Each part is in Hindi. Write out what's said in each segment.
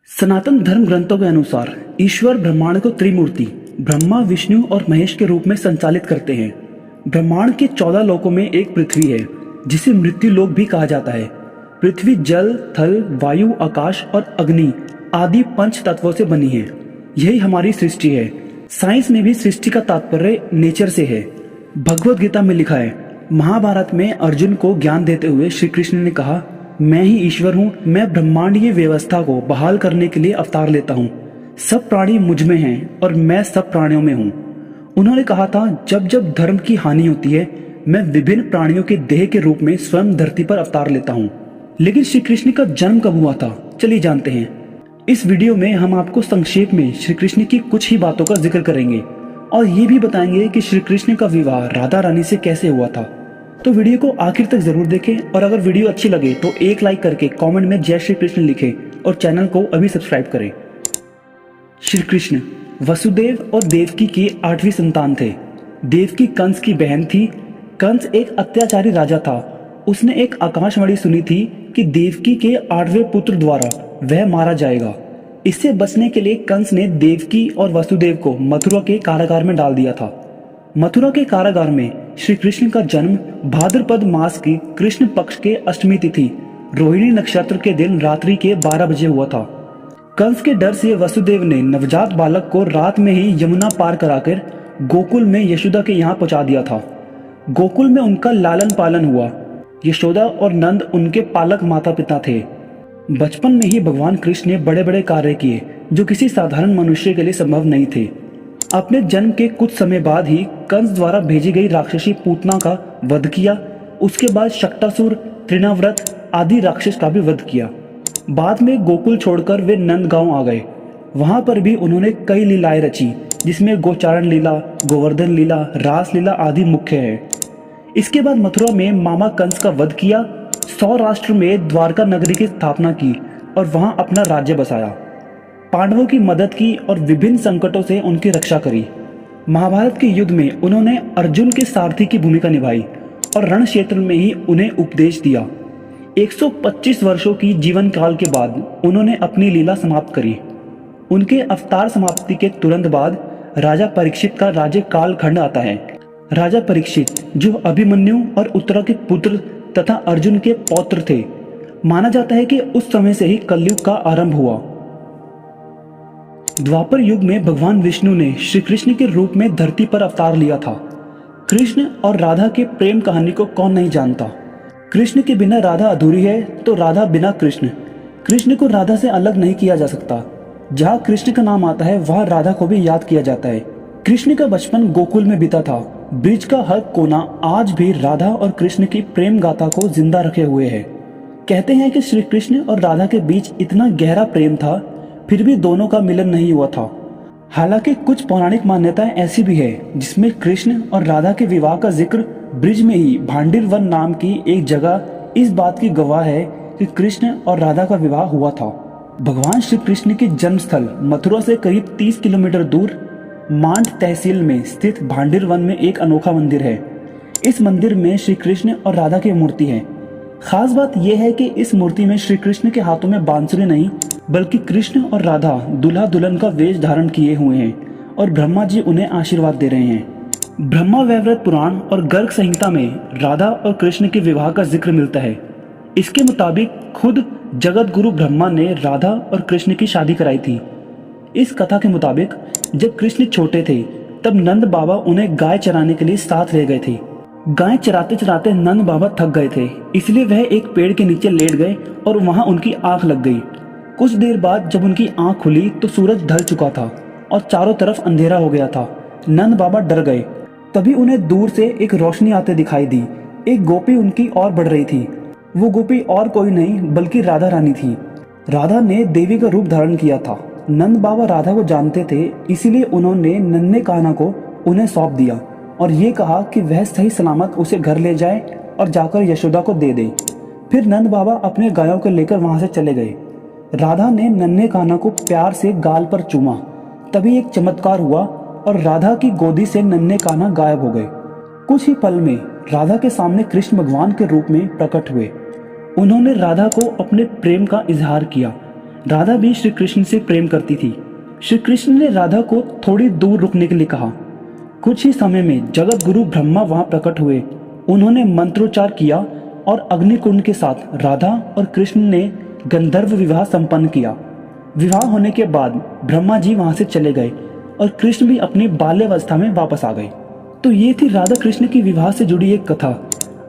सनातन धर्म ग्रंथों के अनुसार ईश्वर ब्रह्मांड को त्रिमूर्ति ब्रह्मा, विष्णु और महेश के रूप में संचालित करते हैं। ब्रह्मांड के 14 लोकों में एक पृथ्वी है, जिसे मृत्यु लोक भी कहा जाता है। पृथ्वी जल, थल, वायु, आकाश और अग्नि आदि पंच तत्वों से बनी है। यही हमारी सृष्टि है। साइंस में भी सृष्टि का तात्पर्य नेचर से है। भगवत गीता में लिखा है, महाभारत में अर्जुन को ज्ञान देते हुए श्री कृष्ण ने कहा, मैं ही ईश्वर हूँ। मैं ब्रह्मांडीय व्यवस्था को बहाल करने के लिए अवतार लेता हूँ। सब प्राणी मुझ में हैं और मैं सब प्राणियों में हूँ। उन्होंने कहा था, जब जब धर्म की हानि होती है, मैं विभिन्न प्राणियों के देह के रूप में स्वयं धरती पर अवतार लेता हूँ। लेकिन श्री कृष्ण का जन्म कब हुआ था, चलिए जानते हैं। इस वीडियो में हम आपको संक्षेप में श्री कृष्ण की कुछ ही बातों का जिक्र करेंगे और ये भी बताएंगे कि श्री कृष्ण का विवाह राधा रानी से कैसे हुआ था। तो वीडियो को आखिर तक जरूर देखें और अगर वीडियो अच्छी लगे तो एक लाइक करके कमेंट में जय श्री कृष्ण लिखें और चैनल को अभी सब्सक्राइब करें। श्री कृष्ण वसुदेव और देवकी के 8वीं संतान थे। देवकी कंस की बहन थी। कंस एक अत्याचारी राजा था। उसने एक आकाशवाणी सुनी थी कि देवकी के 8वें पुत्र द्वारा वह मारा जाएगा। इससे बचने के लिए कंस ने देवकी और वसुदेव को मथुरा के कारागार में डाल दिया था। मथुरा के कारागार में श्री कृष्ण का जन्म भाद्रपद मास की कृष्ण पक्ष के अष्टमी तिथि रोहिणी नक्षत्र के दिन रात्रि के 12 बजे हुआ था। कंस के डर से वसुदेव ने नवजात बालक को रात में ही यमुना पार कराकर गोकुल में यशोदा के यहाँ पहुंचा दिया था। गोकुल में उनका लालन पालन हुआ। यशोदा और नंद उनके पालक माता पिता थे। बचपन में ही भगवान कृष्ण ने बड़े बड़े कार्य किए जो किसी साधारण मनुष्य के लिए संभव नहीं थे। अपने जन्म के कुछ समय बाद ही कंस द्वारा भेजी गई राक्षसी पूतना का वध किया। उसके बाद शक्टासुर, तृणाव्रत आदि राक्षस का भी वध किया। बाद में गोकुल छोड़कर वे नंदगांव आ गए। वहां पर भी उन्होंने कई लीलाएं रची, जिसमें गोचारण लीला, गोवर्धन लीला, रास लीला आदि मुख्य है। इसके बाद मथुरा में मामा कंस का वध किया। सौराष्ट्र में द्वारका नगरी की स्थापना की और वहां अपना राज्य बसाया। पांडवों की मदद की और विभिन्न संकटों से उनकी रक्षा करी। महाभारत के युद्ध में उन्होंने अर्जुन के सारथी की भूमिका निभाई और रण क्षेत्र में ही उन्हें उपदेश दिया। 125 वर्षों की जीवन काल के बाद उन्होंने अपनी लीला समाप्त करी। उनके अवतार समाप्ति के तुरंत बाद राजा परीक्षित का राज्य कालखंड आता है। राजा परीक्षित जो अभिमन्यु और उत्तरा के पुत्र तथा अर्जुन के पौत्र थे। माना जाता है कि उस समय से ही कलयुग का आरंभ हुआ। द्वापर युग में भगवान विष्णु ने श्री कृष्ण के रूप में धरती पर अवतार लिया था। कृष्ण और राधा के प्रेम कहानी को कौन नहीं जानता। कृष्ण के बिना राधा अधूरी है तो राधा बिना कृष्ण। कृष्ण को राधा से अलग नहीं किया जा सकता। जहाँ कृष्ण का नाम आता है वहाँ राधा को भी याद किया जाता है। कृष्ण का बचपन गोकुल में बीता था। ब्रिज का हर कोना आज भी राधा और कृष्ण की प्रेम गाथा को जिंदा रखे हुए है। कहते हैं कि श्री कृष्ण और राधा के बीच इतना गहरा प्रेम था, फिर भी दोनों का मिलन नहीं हुआ था। हालांकि कुछ पौराणिक मान्यताएं ऐसी भी है जिसमें कृष्ण और राधा के विवाह का जिक्र ब्रिज में ही भांडिर वन नाम की एक जगह इस बात की गवाह है कि कृष्ण और राधा का विवाह हुआ था। भगवान श्री कृष्ण के जन्म स्थल मथुरा से करीब 30 किलोमीटर दूर मांड तहसील में स्थित भांडिर वन में एक अनोखा मंदिर है। इस मंदिर में श्री कृष्ण और राधा की मूर्ति है। खास बात यह है कि इस मूर्ति में श्री कृष्ण के हाथों में बांसुरी नहीं बल्कि कृष्ण और राधा दूल्हा दुल्हन का वेश धारण किए हुए हैं और ब्रह्मा जी उन्हें आशीर्वाद दे रहे हैं। ब्रह्मा वैवर्त पुराण और गर्ग संहिता में राधा और कृष्ण के विवाह का जिक्र मिलता है। इसके मुताबिक खुद जगत गुरु ब्रह्मा ने राधा और कृष्ण की शादी कराई थी। इस कथा के मुताबिक जब कृष्ण छोटे थे तब नंद बाबा उन्हें गाय चराने के लिए साथ ले गए थे। गाय चराते चराते नंद बाबा थक गए थे, इसलिए वह एक पेड़ के नीचे लेट गए और वहां उनकी आंख लग गई। कुछ देर बाद जब उनकी आंख खुली तो सूरज ढल चुका था और चारों तरफ अंधेरा हो गया था। नंद बाबा डर गए। तभी उन्हें दूर से एक रोशनी आते दिखाई दी। एक गोपी उनकी ओर बढ़ रही थी। वो गोपी और कोई नहीं बल्कि राधा रानी थी। राधा ने देवी का रूप धारण किया था। नंद बाबा राधा को जानते थे, इसीलिए उन्होंने नन्हे कान्हा को उन्हें सौंप दिया और ये कहा कि वह सही सलामत उसे घर ले जाए और जाकर यशोदा को दे दे। फिर नंद बाबा अपने गायों को लेकर वहां से चले गए। राधा ने नन्हे कान्हा को प्यार से गाल पर चूमा। तभी एक चमत्कार हुआ और राधा की गोदी से नन्हे कान्हा गायब हो गए। कुछ ही पल में राधा के सामने कृष्ण भगवान के रूप में प्रकट हुए। उन्होंने राधा को अपने प्रेम का इजहार किया। राधा भी श्री कृष्ण से प्रेम करती थी। श्री कृष्ण ने राधा को थोड़ी दूर रुकने के लिए कहा। कुछ ही समय में जगत गुरु ब्रह्मा वहां प्रकट हुए। उन्होंने मंत्रोच्चार किया और अग्निकुंड के साथ राधा और कृष्ण ने गंधर्व विवाह संपन्न किया। विवाह होने के बाद ब्रह्मा जी वहां से चले गए और कृष्ण भी अपनी बाल्यावस्था में वापस आ गए। तो ये थी राधा कृष्ण की विवाह से जुड़ी एक कथा।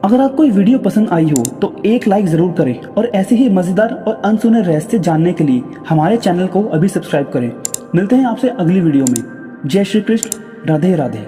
अगर आपको ये वीडियो पसंद आई हो तो एक लाइक जरूर करें और ऐसे ही मजेदार और अनसुने रहस्य जानने के लिए हमारे चैनल को अभी सब्सक्राइब करें। मिलते हैं आपसे अगली वीडियो में। जय श्री कृष्ण, राधे राधे।